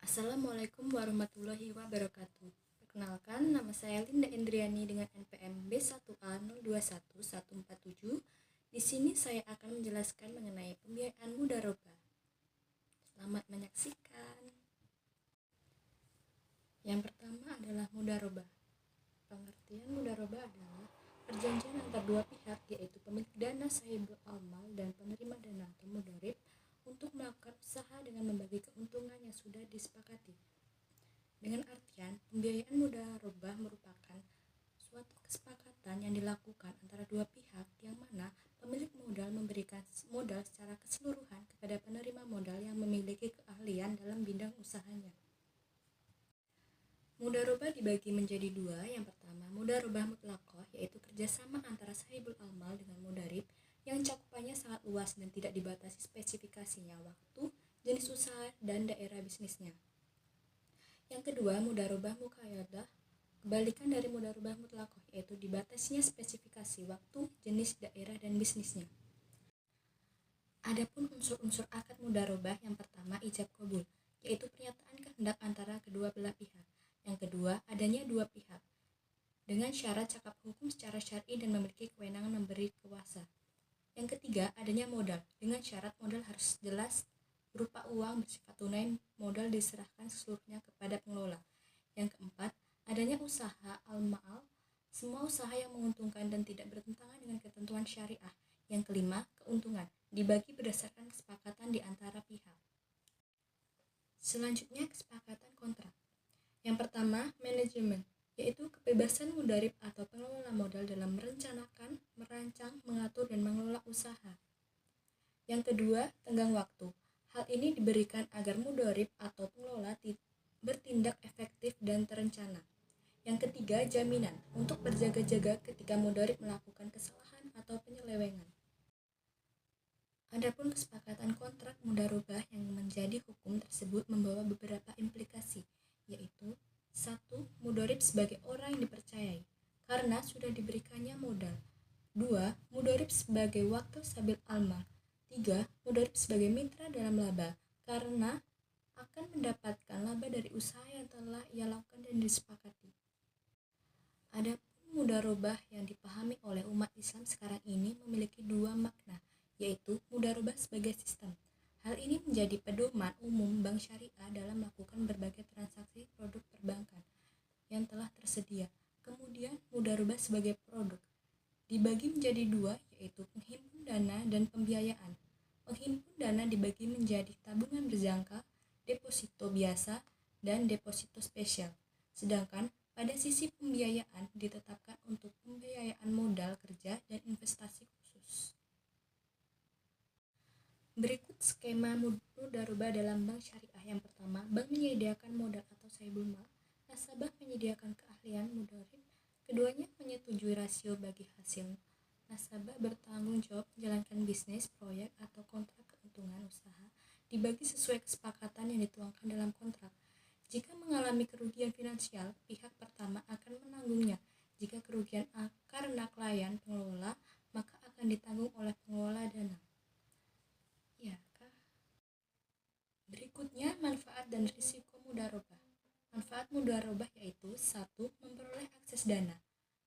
Assalamualaikum warahmatullahi wabarakatuh. Perkenalkan, nama saya Linda Indriani dengan NPM B1A021147. Di sini saya akan menjelaskan mengenai pembiayaan mudharabah. Selamat menyaksikan. Yang pertama adalah mudharabah. Pengertian mudharabah adalah perjanjian antar dua pihak, yaitu pemilik dana sahibul amal dan penerima dana atau mudharib, untuk melakukan usaha dengan membagi keuntungan yang sudah disepakati. Dengan artian, pembiayaan mudharabah merupakan suatu kesepakatan yang dilakukan antara dua pihak, yang mana pemilik modal memberikan modal secara keseluruhan kepada penerima modal yang memiliki keahlian dalam bidang usahanya. Mudharabah dibagi menjadi dua. Yang pertama, mudharabah mutlaqah, yaitu kerjasama antara sahibul amal dengan mudharib yang cakupannya sangat luas dan tidak dibatasi spesifikasinya, waktu, jenis usaha, dan daerah bisnisnya. Yang kedua, mudharabah muqayyadah, kebalikan dari mudharabah mutlaqah, yaitu dibatasinya spesifikasi, waktu, jenis, daerah, dan bisnisnya. Adapun unsur-unsur akad mudharabah, yang pertama ijab qabul, yaitu pernyataan kehendak antara kedua belah pihak. Yang kedua, adanya dua pihak dengan syarat cakap hukum secara syar'i dan memiliki kewenangan memberi kuasa. Yang ketiga, adanya modal dengan syarat modal harus jelas berupa uang bersifat tunai, modal diserahkan seluruhnya kepada pengelola. Yang keempat, adanya usaha al-ma'al, semua usaha yang menguntungkan dan tidak bertentangan dengan ketentuan syariah. Yang kelima, keuntungan dibagi berdasarkan kesepakatan di antara pihak. Selanjutnya, kesepakatan kontrak. Yang pertama, manajemen, yaitu kebebasan mudharib atau pengelola modal dalam merencanakan, merancang, mengatur, dan mengelola usaha. Yang kedua, tenggang waktu. Hal ini diberikan agar mudharib atau pengelola bertindak efektif dan terencana. Yang ketiga, jaminan, untuk berjaga-jaga ketika mudharib melakukan kesalahan atau penyelewengan. Adapun kesepakatan kontrak mudharabah yang menjadi hukum tersebut membawa beberapa implikasi, yaitu 1. Mudharib sebagai orang yang dipercayai karena sudah diberikannya modal. 2. Mudharib sebagai wakil sabil amal. 3. Mudharib sebagai mitra dalam laba karena akan mendapatkan laba dari usaha yang telah ia lakukan dan disepakati. Adapun mudharabah yang dipahami oleh umat Islam sekarang ini memiliki dua makna, yaitu mudharabah sebagai sistem. Hal ini menjadi pedoman umum bank syariah dalam melakukan berbagai transaksi produk perbankan yang telah tersedia. Kemudian, mudharabah sebagai produk dibagi menjadi dua, yaitu penghimpun dana dan pembiayaan. Penghimpun dana dibagi menjadi tabungan berjangka, deposito biasa, dan deposito spesial. Sedangkan pada sisi pembiayaan ditetapkan untuk pembiayaan modal kerja dan investasi khusus. Berikut skema mudharabah dalam bank syariah. Yang pertama, bank menyediakan modal atau sahibul mal, nasabah menyediakan keahlian mudharib. Keduanya menyetujui rasio bagi hasil. Nasabah bertanggung jawab menjalankan bisnis, proyek, atau kontrak keuntungan usaha dibagi sesuai kesepakatan yang dituangkan dalam kontrak. Jika mengalami kerugian finansial, pihak pertama akan menanggungnya. Jika kerugian karena klien pengelola, maka akan ditanggung oleh pengelola dana. Berikutnya, manfaat dan risiko mudharabah. Manfaat mudharabah yaitu 1. Memperoleh akses dana.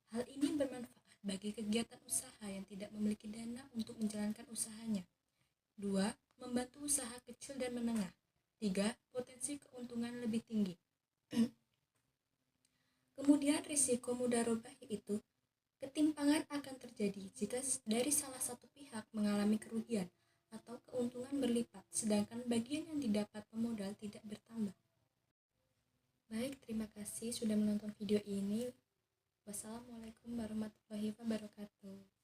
Hal ini bermanfaat bagi kegiatan usaha yang tidak memiliki dana untuk menjalankan usahanya. 2. Membantu usaha kecil dan menengah. 3. Potensi keuntungan lebih tinggi. Kemudian risiko mudharabah yaitu ketimpangan akan terjadi jika dari salah satu pihak mengalami kerugian atau keuntungan berlipat, sedangkan bagian yang didapat pemodal tidak bertambah. Baik, terima kasih sudah menonton video ini. Wassalamualaikum warahmatullahi wabarakatuh.